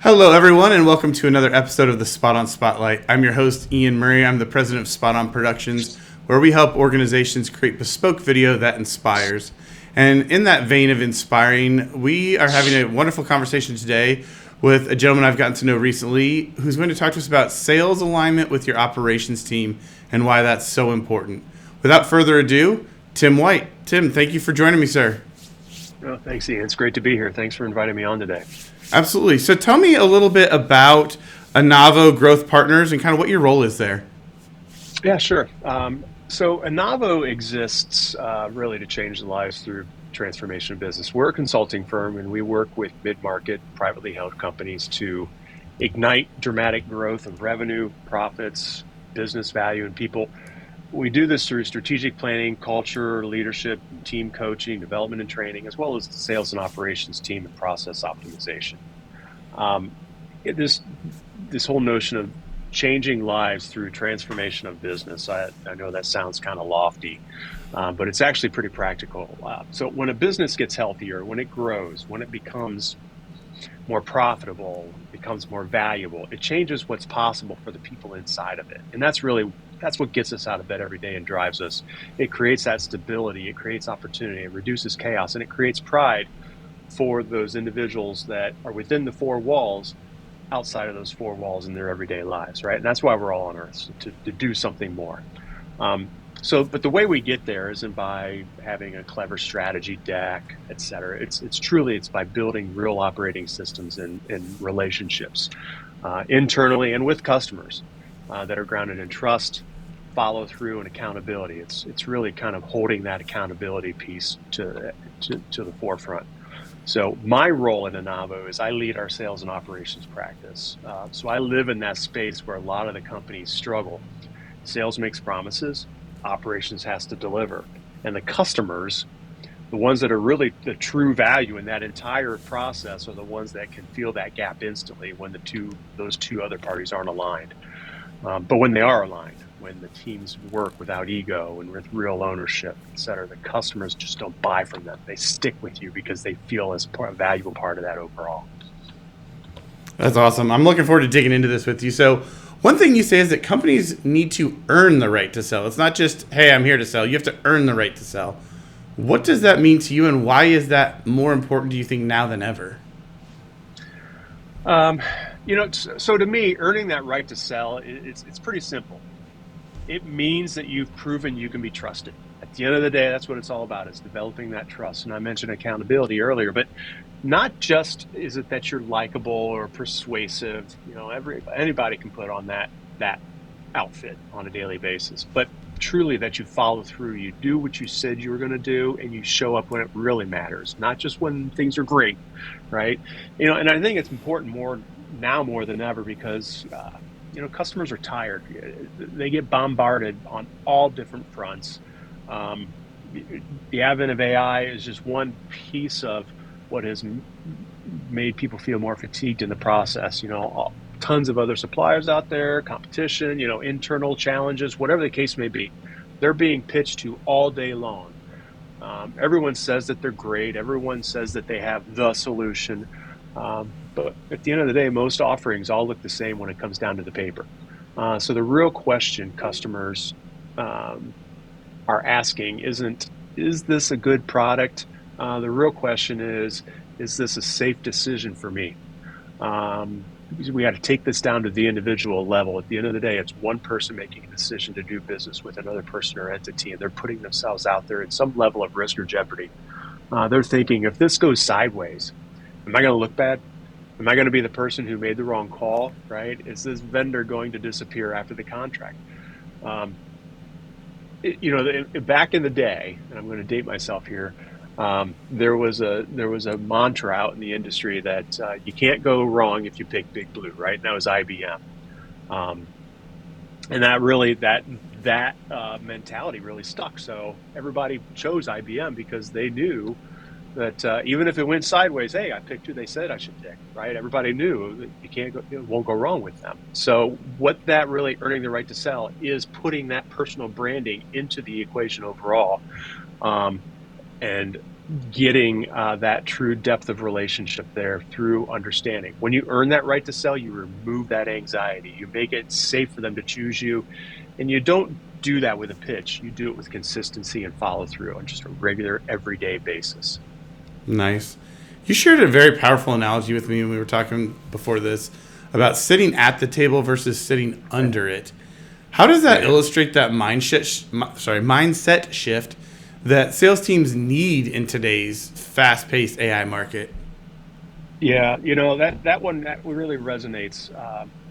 Hello, everyone, and welcome to another episode of the SpotOn Spotlight. I'm your host, Ian Murray. I'm the president of SpotOn Productions, where we help organizations create bespoke video that inspires. And in that vein of inspiring, we are having a wonderful conversation today with a gentleman I've gotten to know recently who's going to talk to us about sales alignment with your operations team and why that's so important. Without further ado, Tim White. Tim, thank you for joining me, sir. Oh, thanks, Ian. It's great to be here. Thanks for inviting me on today. Absolutely. So tell me a little bit about ANAVO Growth Partners and kind of what your role is there. Yeah, sure. So ANAVO exists really to change the lives through transformation of business. We're a consulting firm, and we work with mid-market, privately held companies to ignite dramatic growth of revenue, profits, business value, and people. We do this through strategic planning, culture, leadership, team coaching, development and training, as well as the sales and operations team and process optimization. This whole notion of changing lives through transformation of business, I know that sounds kind of lofty, but it's actually pretty practical. So when a business gets healthier, when it grows, when it becomes more profitable, becomes more valuable, it changes what's possible for the people inside of it. And that's what gets us out of bed every day and drives us. It creates that stability, it creates opportunity, it reduces chaos, and it creates pride for those individuals that are within the four walls, outside of those four walls in their everyday lives, right? And that's why we're all on earth, to do something more. But the way we get there isn't by having a clever strategy deck, et cetera. It's by building real operating systems and relationships internally and with customers that are grounded in trust, follow through, and accountability. It's really kind of holding that accountability piece to the forefront. So my role in ANAVO is I lead our sales and operations practice. So I live in that space where a lot of the companies struggle. Sales makes promises, operations has to deliver. And the customers, the ones that are really the true value in that entire process, are the ones that can feel that gap instantly when those two other parties aren't aligned. But when they are aligned, when the teams work without ego and with real ownership, et cetera, the customers just don't buy from them. They stick with you because they feel as a valuable part of that overall. That's awesome. I'm looking forward to digging into this with you. So one thing you say is that companies need to earn the right to sell. It's not just, hey, I'm here to sell. You have to earn the right to sell. What does that mean to you, and why is that more important, do you think, now than ever? So to me, earning that right to sell, it's pretty simple. It means that you've proven you can be trusted. At the end of the day, that's what it's all about, is developing that trust. And I mentioned accountability earlier, but not just is it that you're likable or persuasive. Anybody can put on that outfit on a daily basis, but truly that you follow through, you do what you said you were going to do, and you show up when it really matters, not just when things are great, right? And I think it's important more than ever because customers are tired. They get bombarded on all different fronts. The advent of AI is just one piece of what has made people feel more fatigued in the process. Tons of other suppliers out there, competition, internal challenges, whatever the case may be, they're being pitched to all day long. Everyone says that they're great. Everyone says that they have the solution. But at the end of the day, most offerings all look the same when it comes down to the paper. So the real question customers are asking isn't, is this a good product? The real question is this a safe decision for me? We got to take this down to the individual level. At the end of the day, it's one person making a decision to do business with another person or entity, and they're putting themselves out there in some level of risk or jeopardy. They're thinking, if this goes sideways, am I going to look bad? Am I going to be the person who made the wrong call, right? Is this vendor going to disappear after the contract? Back in the day, and I'm going to date myself here, there was a mantra out in the industry that you can't go wrong if you pick Big Blue, right? And that was IBM, and that mentality really stuck. So everybody chose IBM because they knew that even if it went sideways, hey, I picked who they said I should pick, right? Everybody knew that it won't go wrong with them. So what that really earning the right to sell is putting that personal branding into the equation overall. And getting that true depth of relationship there through understanding. When you earn that right to sell, you remove that anxiety. You make it safe for them to choose you. And you don't do that with a pitch. You do it with consistency and follow through on just a regular, everyday basis. Nice. You shared a very powerful analogy with me when we were talking before this about sitting at the table versus sitting under it. How does that illustrate that mindset shift that sales teams need in today's fast-paced AI market? Yeah, that one that really resonates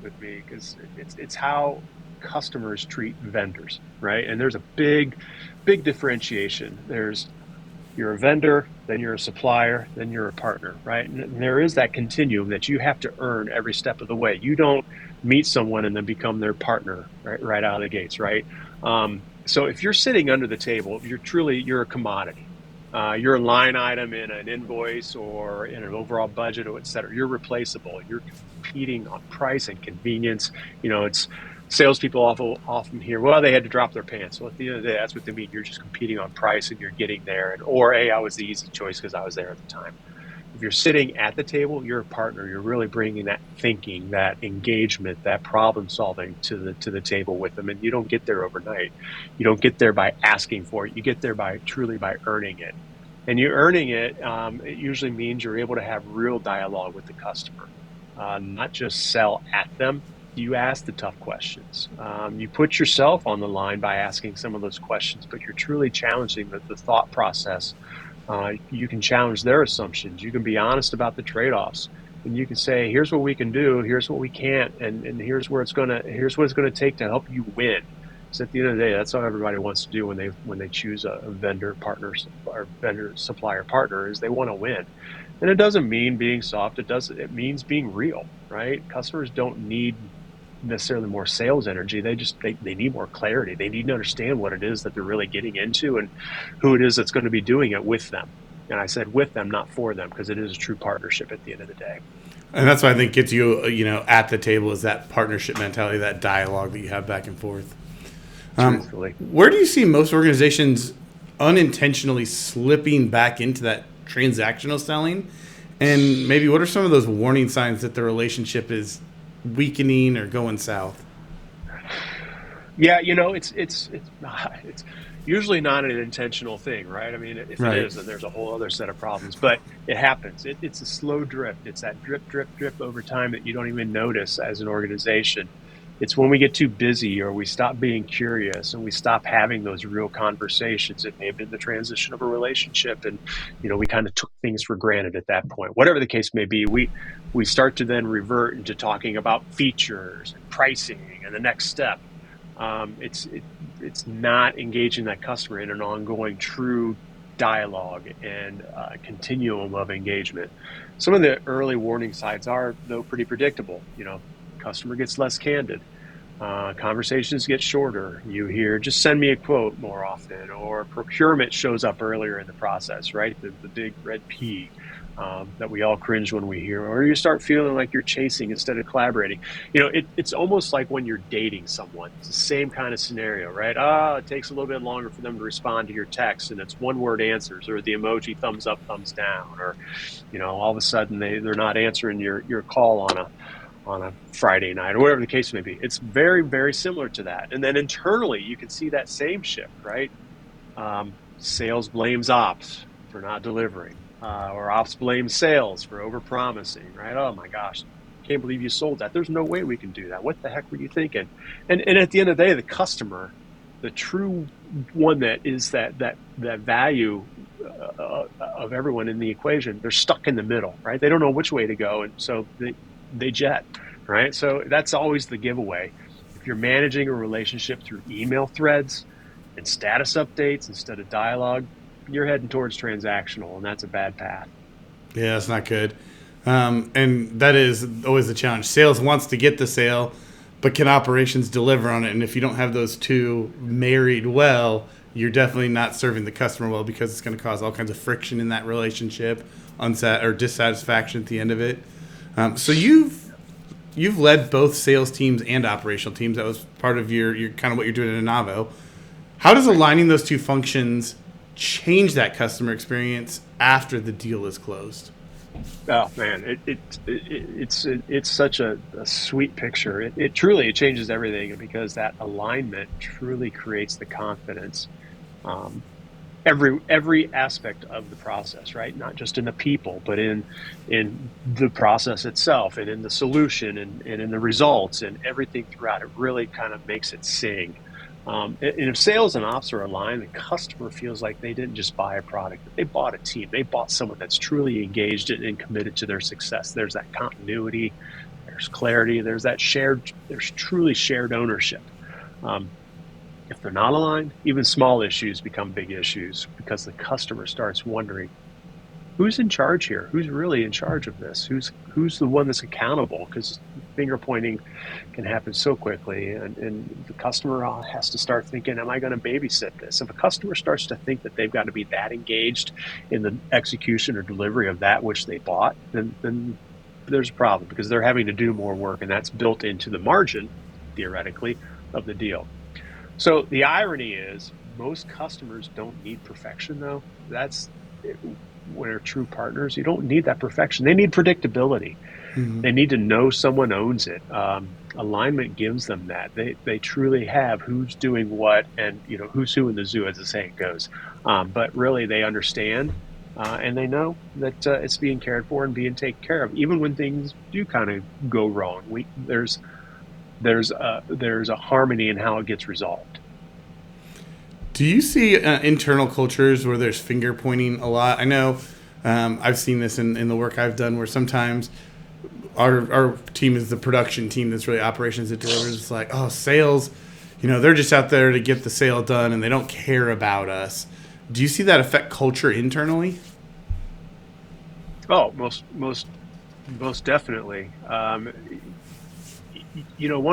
with me because it's how customers treat vendors, right? And there's a big differentiation. You're a vendor, then you're a supplier, then you're a partner, right? And there is that continuum that you have to earn every step of the way. You don't meet someone and then become their partner right out of the gates, right? So if you're sitting under the table, you're a commodity. You're a line item in an invoice or in an overall budget, or et cetera. You're replaceable. You're competing on price and convenience. It's salespeople often hear, well, they had to drop their pants. Well, at the end of the day, that's what they mean. You're just competing on price and you're getting there. Or, hey, I was the easy choice because I was there at the time. If you're sitting at the table, you're a partner. You're really bringing that thinking, that engagement, that problem solving to the table with them. And you don't get there overnight. You don't get there by asking for it. You get there truly by earning it. And you're earning it. It usually means you're able to have real dialogue with the customer, not just sell at them. You ask the tough questions. You put yourself on the line by asking some of those questions, but you're truly challenging the thought process. You can challenge their assumptions. You can be honest about the trade-offs, and you can say, "Here's what we can do. Here's what we can't, and here's what it's gonna take to help you win." So at the end of the day, that's what everybody wants to do when they choose a vendor partner or vendor supplier partner is they want to win. And it doesn't mean being soft. It means being real, right? Customers don't need necessarily more sales energy. They need more clarity. They need to understand what it is that they're really getting into and who it is that's going to be doing it with them. And I said with them, not for them, because it is a true partnership at the end of the day. And that's what I think gets you, at the table is that partnership mentality, that dialogue that you have back and forth. Truthfully. Where do you see most organizations unintentionally slipping back into that transactional selling? And maybe what are some of those warning signs that the relationship is weakening or going south? Yeah, it's usually not an intentional thing, right? I mean, if Right. it is, then there's a whole other set of problems. But it happens. It's a slow drift. It's that drip, drip, drip over time that you don't even notice as an organization. It's when we get too busy or we stop being curious and we stop having those real conversations. It may have been the transition of a relationship, and we kind of took things for granted at that point. Whatever the case may be, we start to then revert into talking about features and pricing and the next step. It's not engaging that customer in an ongoing true dialogue and continuum of engagement. Some of the early warning signs are, though, pretty predictable. Customer gets less candid. Conversations get shorter. You hear, just send me a quote more often, or procurement shows up earlier in the process, right? The big red P that we all cringe when we hear, or you start feeling like you're chasing instead of collaborating. It's almost like when you're dating someone. It's the same kind of scenario, right? It takes a little bit longer for them to respond to your text, and it's one-word answers, or the emoji thumbs up, thumbs down, or all of a sudden they're not answering your call on a Friday night or whatever the case may be. It's very, very similar to that. And then internally, you can see that same shift, right? Sales blames ops for not delivering, or ops blames sales for overpromising, right? Oh my gosh, can't believe you sold that. There's no way we can do that. What the heck were you thinking? And at the end of the day, the customer, the true one that is that value of everyone in the equation, they're stuck in the middle, right? They don't know which way to go, and so they jet, right? So that's always the giveaway. If you're managing a relationship through email threads and status updates instead of dialogue, you're heading towards transactional, and that's a bad path. Yeah, that's not good. And that is always the challenge. Sales wants to get the sale, but can operations deliver on it? And if you don't have those two married well, you're definitely not serving the customer well, because it's going to cause all kinds of friction in that relationship, or dissatisfaction at the end of it. So you've led both sales teams and operational teams. That was part of your kind of what you're doing at ANAVO. How does aligning those two functions change that customer experience after the deal is closed? Oh man, it's such a sweet picture. It truly changes everything because that alignment truly creates the confidence. Um, every aspect of the process, right? Not just in the people, but in the process itself, and in the solution, and in the results, and everything throughout. It really kind of makes it sing. And if sales and ops are aligned, the customer feels like they didn't just buy a product, but they bought a team. They bought someone that's truly engaged and committed to their success. There's that continuity, there's clarity, there's truly shared ownership. Um, if they're not aligned, even small issues become big issues because the customer starts wondering, who's in charge here? Who's really in charge of this? Who's the one that's accountable? Because finger pointing can happen so quickly, and the customer has to start thinking, am I going to babysit this? If a customer starts to think that they've got to be that engaged in the execution or delivery of that which they bought, then there's a problem because they're having to do more work, and that's built into the margin, theoretically, of the deal. So the irony is most customers don't need perfection, though. That's when they're true partners. You don't need that perfection. They need predictability. Mm-hmm. They need to know someone owns it. Alignment gives them that. They truly have who's doing what, and who's who in the zoo, as the saying goes. But really, they understand, and they know that it's being cared for and being taken care of, even when things do kind of go wrong. There's a harmony in how it gets resolved. Do you see internal cultures where there's finger pointing a lot? I know I've seen this in the work I've done where sometimes our team is the production team that's really operations that delivers. It's like, oh, sales, they're just out there to get the sale done and they don't care about us. Do you see that affect culture internally? Oh, most definitely. One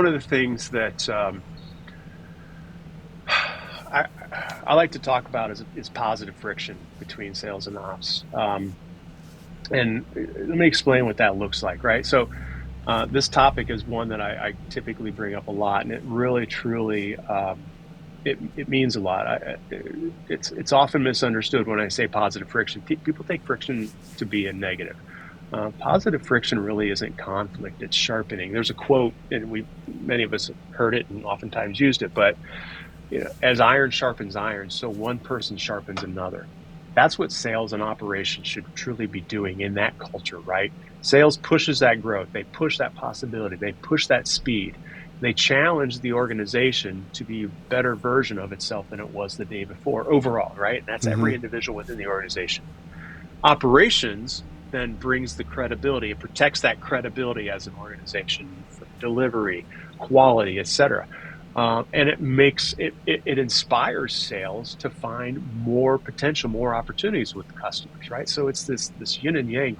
of the things that I like to talk about is positive friction between sales and ops. And let me explain what that looks like, right? So this topic is one that I typically bring up a lot, and it really, truly, it means a lot. It's often misunderstood when I say positive friction. People take friction to be a negative. Positive friction really isn't conflict; it's sharpening. There's a quote, and many of us have heard it and oftentimes used it, but as iron sharpens iron, so one person sharpens another. That's what sales and operations should truly be doing in that culture, right? Sales pushes that growth. They push that possibility. They push that speed. They challenge the organization to be a better version of itself than it was the day before overall, right? And that's every individual within the organization. Operations then brings the credibility. It protects that credibility as an organization for delivery, quality, etc. And it inspires sales to find more potential, more opportunities with the customers, right? So it's this yin and yang.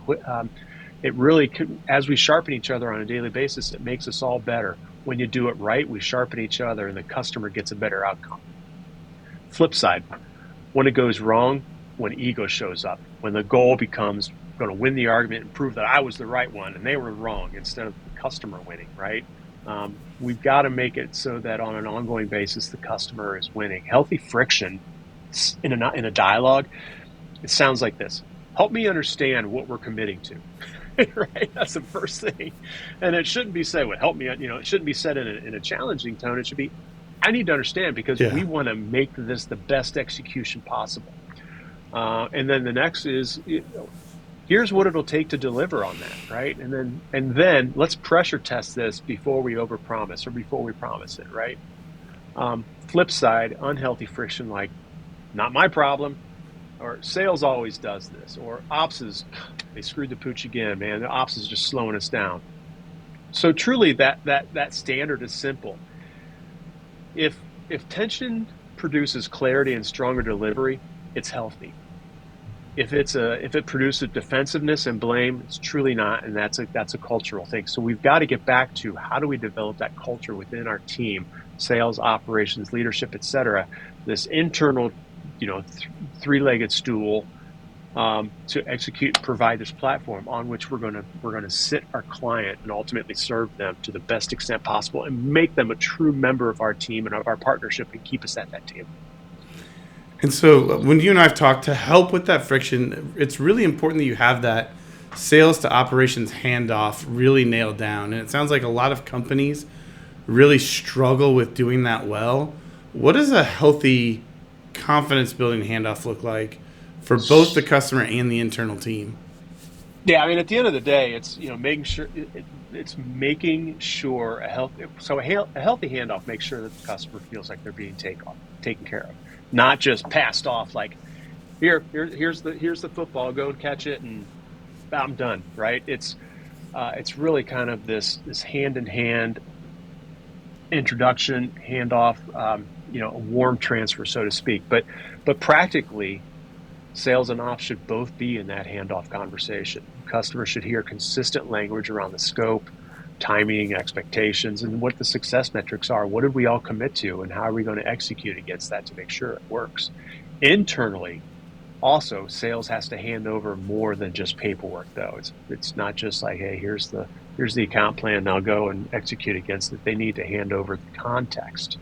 It really, as we sharpen each other on a daily basis, it makes us all better. When you do it right, we sharpen each other, and the customer gets a better outcome. Flip side, when it goes wrong, when ego shows up, when the goal becomes going to win the argument and prove that I was the right one and they were wrong instead of the customer winning, right? We've got to make it so that on an ongoing basis, the customer is winning. Healthy friction in a dialogue, it sounds like this. Help me understand what we're committing to. Right? That's the first thing. And it shouldn't be said, help me, it shouldn't be said in a challenging tone. It should be, I need to understand because we want to make this the best execution possible. And then the next is, here's what it'll take to deliver on that, right? And then let's pressure test this before we overpromise or before we promise it, right? Flip side, unhealthy friction, like not my problem, or sales always does this, or ops they screwed the pooch again, man. The ops is just slowing us down. So truly, that standard is simple. If tension produces clarity and stronger delivery, it's healthy. If it produces defensiveness and blame, it's truly not, and that's a cultural thing. So we've got to get back to how do we develop that culture within our team, sales, operations, leadership, etc. This internal, three-legged stool to execute and provide this platform on which we're gonna sit our client and ultimately serve them to the best extent possible and make them a true member of our team and of our partnership and keep us at that table. And so when you and I have talked to help with that friction, it's really important that you have that sales to operations handoff really nailed down. And it sounds like a lot of companies really struggle with doing that well. What does a healthy confidence building handoff look like for both the customer and the internal team? Yeah, I mean, at the end of the day, it's making sure it's making sure a healthy handoff makes sure that the customer feels like they're being taken care of, not just passed off like here's the football, go and catch it, and I'm done. Right? It's really kind of this hand in hand introduction, handoff, a warm transfer, so to speak. But practically, sales and ops should both be in that handoff conversation. Customers should hear consistent language around the scope, timing, expectations, and what the success metrics are. What did we all commit to, and how are we going to execute against that to make sure it works? Internally, also, sales has to hand over more than just paperwork, though. It's not just like, hey, here's the account plan, now go and execute against it. They need to hand over the context.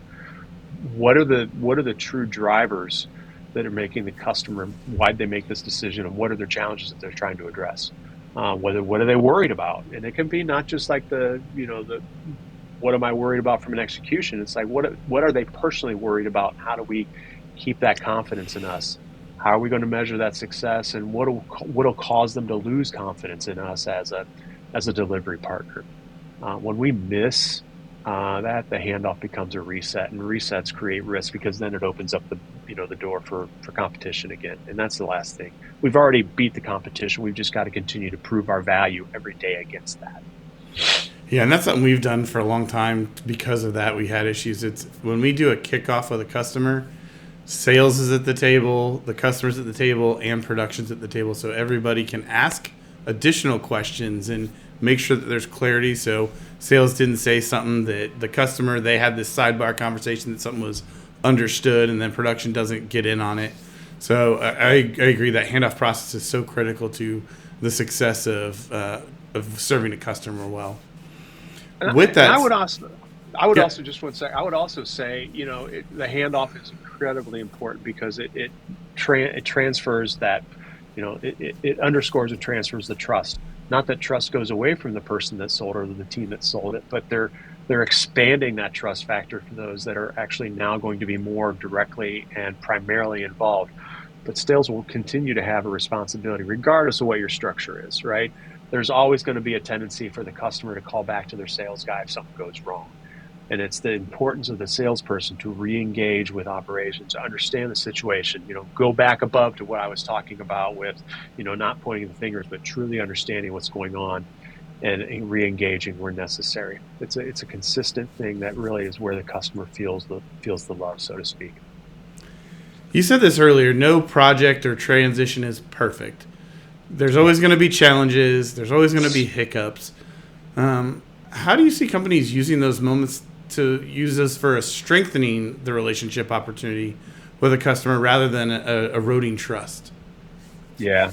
What are the true drivers that are making the customer, why'd they make this decision, and what are their challenges that they're trying to address? What are they worried about? And it can be not just like the what am I worried about from an execution? It's like what are they personally worried about? How do we keep that confidence in us? How are we going to measure that success? And what'll cause them to lose confidence in us as a delivery partner? When we miss that, the handoff becomes a reset, and resets create risk because then it opens up the door for competition again. And that's the last thing. We've already beat the competition. We've just got to continue to prove our value every day against that. Yeah, and that's something we've done for a long time. Because of that, we had issues. It's when we do a kickoff with a customer, sales is at the table, the customer's at the table, and production's at the table, so everybody can ask additional questions and make sure that there's clarity. So sales didn't say something that the customer, they had this sidebar conversation that something was understood, and then production doesn't get in on it. So I agree that handoff process is so critical to the success of serving a customer well. With that, I would also just want to say, I would also say, the handoff is incredibly important because it transfers that, it underscores and transfers the trust. Not that trust goes away from the person that sold or the team that sold it, but they're expanding that trust factor for those that are actually now going to be more directly and primarily involved. But sales will continue to have a responsibility regardless of what your structure is, right? There's always going to be a tendency for the customer to call back to their sales guy if something goes wrong. And it's the importance of the salesperson to re-engage with operations, to understand the situation, go back above to what I was talking about with, not pointing the fingers, but truly understanding what's going on and re-engaging where necessary. It's a consistent thing that really is where the customer feels the love, so to speak. You said this earlier, no project or transition is perfect. There's always going to be challenges. There's always going to be hiccups. How do you see companies using those moments to use this for strengthening the relationship opportunity with a customer rather than eroding trust? Yeah.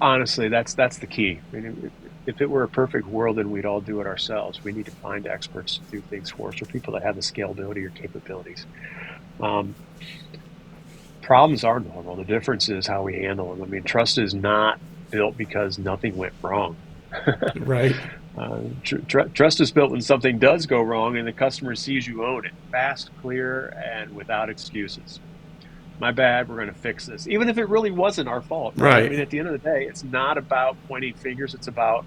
Honestly, that's the key. I mean, if it were a perfect world, then we'd all do it ourselves. We need to find experts to do things for us, or people that have the scalability or capabilities. Problems are normal. The difference is how we handle them. I mean, trust is not built because nothing went wrong. Right. Trust is built when something does go wrong and the customer sees you own it, fast, clear, and without excuses. My bad, we're going to fix this. Even if it really wasn't our fault. Right. I mean, at the end of the day, it's not about pointing fingers. It's about,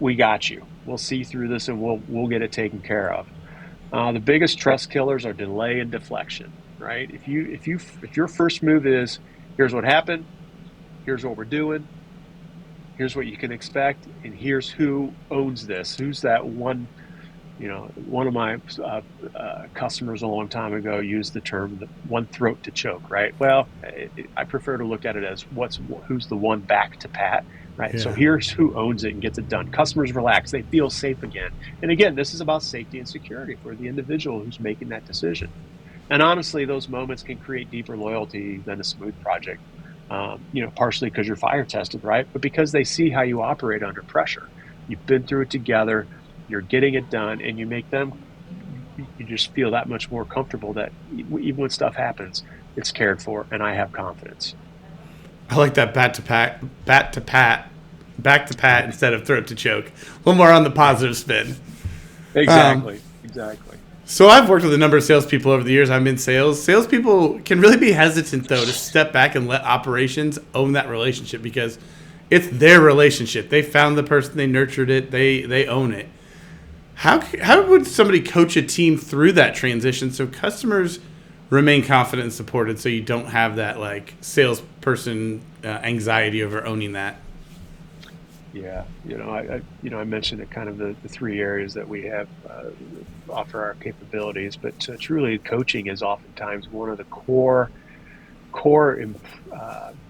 we got you. We'll see through this and we'll get it taken care of. The biggest trust killers are delay and deflection, right? If your first move is, here's what happened, here's what we're doing, here's what you can expect, and here's who owns this. Who's that one? One of my customers a long time ago used the term "one throat to choke." Right. Well, I prefer to look at it as who's the one back to pat. Right. Yeah. So here's who owns it and gets it done. Customers relax; they feel safe again. And again, this is about safety and security for the individual who's making that decision. And honestly, those moments can create deeper loyalty than a smooth project. Partially because you're fire tested, right? But because they see how you operate under pressure. You've been through it together, you're getting it done, and you make them you just feel that much more comfortable that even when stuff happens, it's cared for, and I have confidence. I like that back to pat instead of throat to choke. A little more on the positive spin. Um, Exactly. so I've worked with a number of salespeople over the years. I'm in sales. Salespeople can really be hesitant though to step back and let operations own that relationship because it's their relationship. They found the person, they nurtured it, they own it. How would somebody coach a team through that transition so customers remain confident and supported, so you don't have that like salesperson anxiety over owning that? Yeah, I mentioned it kind of the three areas that we have offer our capabilities, but truly coaching is oftentimes one of the core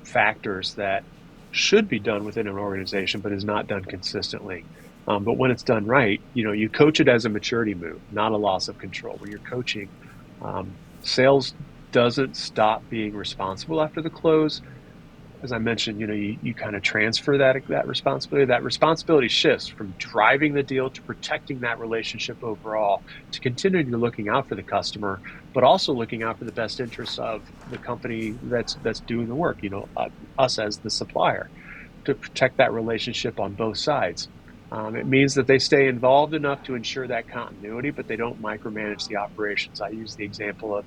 factors that should be done within an organization, but is not done consistently. But when it's done right, you coach it as a maturity move, not a loss of control. When you're coaching, sales doesn't stop being responsible after the close. As I mentioned, you kind of transfer that responsibility. That responsibility shifts from driving the deal to protecting that relationship overall, to continuing to looking out for the customer, but also looking out for the best interests of the company that's doing the work. Us as the supplier, to protect that relationship on both sides. It means that they stay involved enough to ensure that continuity, but they don't micromanage the operations. I use the example of,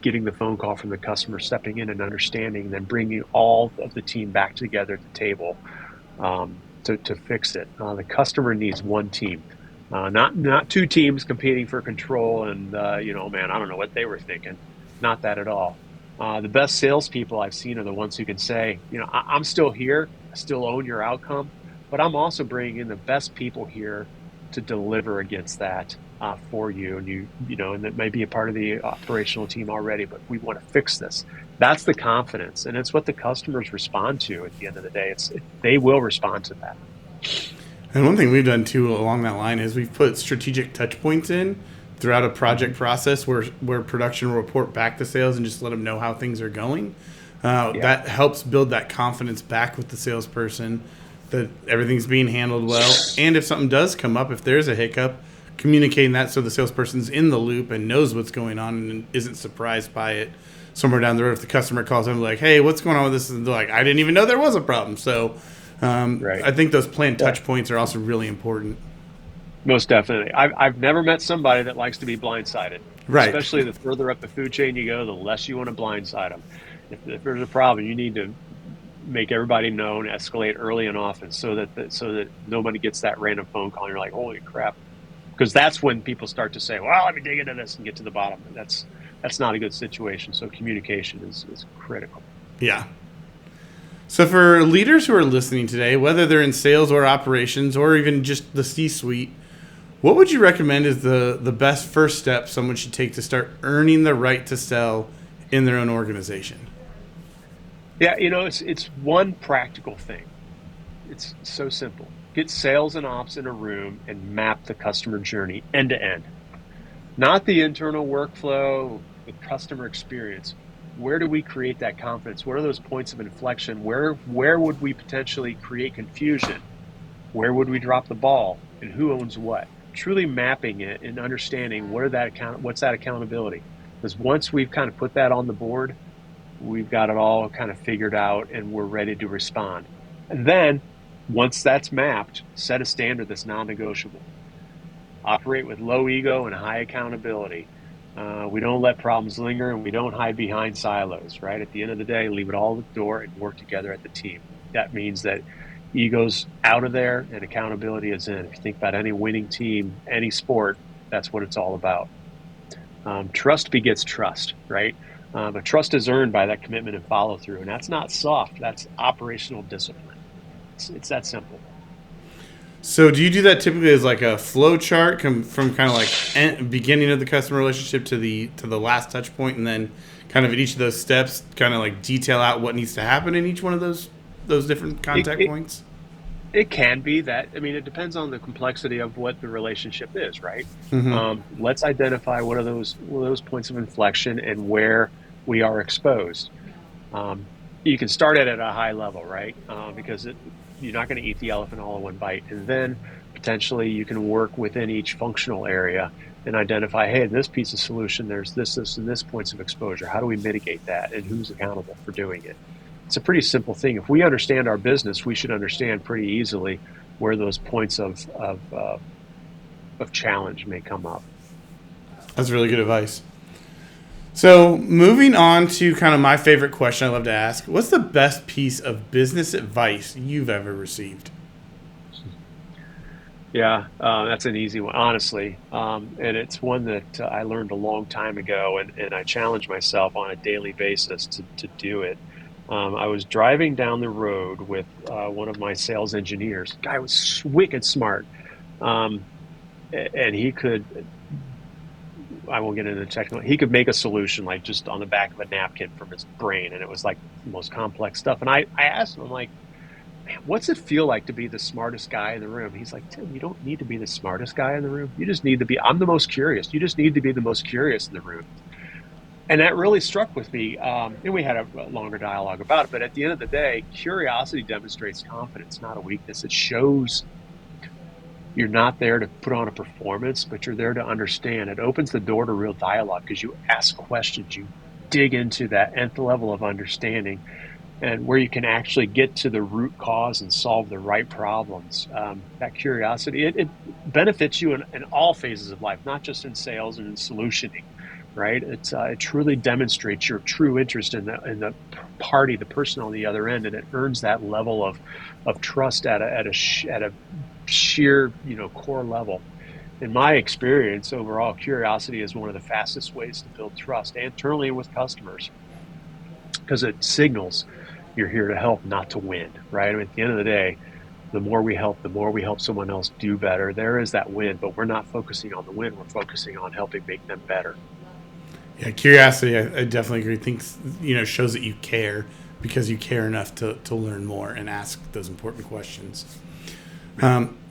getting the phone call from the customer, stepping in and understanding, and then bringing all of the team back together at the table to fix it. The customer needs one team, not two teams competing for control. And man, I don't know what they were thinking. Not that at all. The best salespeople I've seen are the ones who can say, I'm still here, I still own your outcome, but I'm also bringing in the best people here to deliver against that for you. And and that may be a part of the operational team already, but we want to fix this. That's the confidence, and it's what the customers respond to at the end of the day. They will respond to that. And one thing we've done too along that line is we've put strategic touch points in throughout a project process where production will report back to sales and just let them know how things are going. That helps build that confidence back with the salesperson that everything's being handled well. And if something does come up, if there's a hiccup, communicating that so the salesperson's in the loop and knows what's going on and isn't surprised by it somewhere down the road. If the customer calls them like, hey, what's going on with this? And they're like, I didn't even know there was a problem. So Right. I think those planned touch points are also really important. Most definitely. I've never met somebody that likes to be blindsided. Right. Especially the further up the food chain you go, the less you want to blindside them. If there's a problem, you need to make everybody know and escalate early and often, so that nobody gets that random phone call and you're like, holy crap. Because that's when people start to say, well, let me dig into this and get to the bottom. And that's not a good situation. So communication is critical. Yeah. So for leaders who are listening today, whether they're in sales or operations or even just the C-suite, what would you recommend is the best first step someone should take to start earning the right to sell in their own organization? Yeah, it's one practical thing. It's so simple. Get sales and ops in a room and map the customer journey end to end. Not the internal workflow, the customer experience. Where do we create that confidence? What are those points of inflection? Where would we potentially create confusion? Where would we drop the ball? And who owns what? Truly mapping it and understanding what's that accountability. Because once we've kind of put that on the board, we've got it all kind of figured out and we're ready to respond. And then once that's mapped, set a standard that's non-negotiable. Operate with low ego and high accountability. We don't let problems linger, and we don't hide behind silos, right? At the end of the day, leave it all at the door and work together at the team. That means that ego's out of there and accountability is in. If you think about any winning team, any sport, that's what it's all about. Trust begets trust, right? But trust is earned by that commitment and follow through. And that's not soft, that's operational discipline. It's that simple. So do you do that typically as like a flow chart from kind of like beginning of the customer relationship to the last touch point, and then kind of at each of those steps kind of like detail out what needs to happen in each one of those different contact points? It can be that. I mean, it depends on the complexity of what the relationship is, right? Mm-hmm. Let's identify what are those points of inflection and where we are exposed. You can start it at a high level, right? Because you're not going to eat the elephant all in one bite. And then potentially you can work within each functional area and identify, hey, in this piece of solution, there's this, and this points of exposure. How do we mitigate that, and who's accountable for doing it? It's a pretty simple thing. If we understand our business, we should understand pretty easily where those points of challenge may come up. That's really good advice. So moving on to kind of my favorite question I love to ask, what's the best piece of business advice you've ever received? Yeah, that's an easy one, honestly. And it's one that I learned a long time ago, and I challenge myself on a daily basis to do it. I was driving down the road with one of my sales engineers. The guy was wicked smart. And he could, I won't get into the technical, he could make a solution like just on the back of a napkin from his brain. And it was like the most complex stuff. And I asked him, I'm like, man, what's it feel like to be the smartest guy in the room? He's like, Tim, you don't need to be the smartest guy in the room. You just need to be, I'm the most curious. You just need to be the most curious in the room. And that really struck with me. And we had a longer dialogue about it. But at the end of the day, curiosity demonstrates confidence, not a weakness. It shows you're not there to put on a performance, but you're there to understand. It opens the door to real dialogue because you ask questions, you dig into that nth level of understanding, and where you can actually get to the root cause and solve the right problems. That curiosity, it benefits you in all phases of life, not just in sales and in solutioning, right? It truly demonstrates your true interest in the party, the person on the other end, and it earns that level of trust at a sheer, core level. In my experience, overall, curiosity is one of the fastest ways to build trust internally with customers, because it signals you're here to help, not to win, right? I mean, at the end of the day, the more we help someone else do better. There is that win, but we're not focusing on the win. We're focusing on helping make them better. Yeah, curiosity, I definitely agree. Thinks, shows that you care because you care enough to learn more and ask those important questions.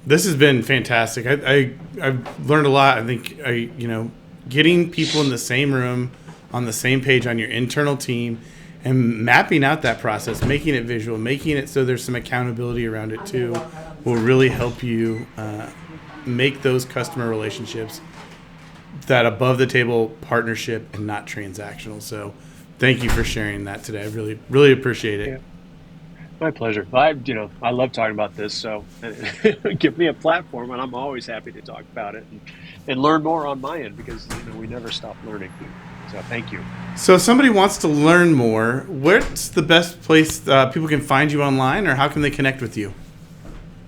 This has been fantastic. I've learned a lot. I think, getting people in the same room, on the same page on your internal team, and mapping out that process, making it visual, making it so there's some accountability around it too, will really help you make those customer relationships that above the table partnership and not transactional. So thank you for sharing that today. I really, really appreciate it. Yeah. My pleasure. I love talking about this, so give me a platform, and I'm always happy to talk about it and learn more on my end, because we never stop learning. So thank you. So if somebody wants to learn more, what's the best place people can find you online, or how can they connect with you?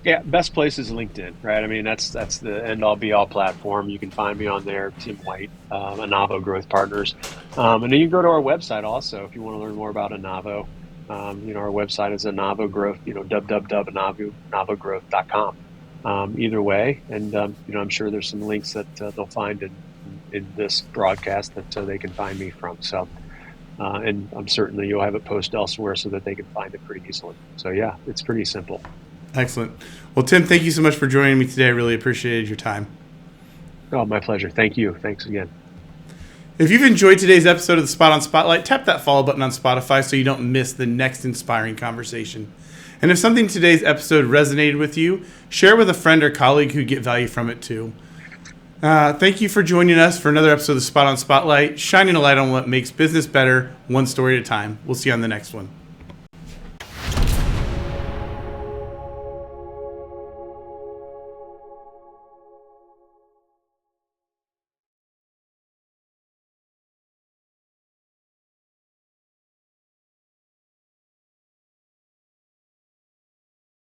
Yeah, best place is LinkedIn, right? I mean, that's the end-all be-all platform. You can find me on there, Tim White, ANAVO Growth Partners. And then you can go to our website also if you want to learn more about ANAVO. Our website is ANAVO Growth, www.anavogrowth.com. Either way, and I'm sure there's some links that they'll find in this broadcast that they can find me from. So, and I'm certain that you'll have it posted elsewhere so that they can find it pretty easily. So yeah, it's pretty simple. Excellent. Well, Tim, thank you so much for joining me today. I really appreciated your time. Oh, my pleasure. Thank you. Thanks again. If you've enjoyed today's episode of the SpotOn Spotlight, tap that follow button on Spotify so you don't miss the next inspiring conversation. And if something in today's episode resonated with you, share with a friend or colleague who get value from it too. Thank you for joining us for another episode of the SpotOn Spotlight, shining a light on what makes business better, one story at a time. We'll see you on the next one.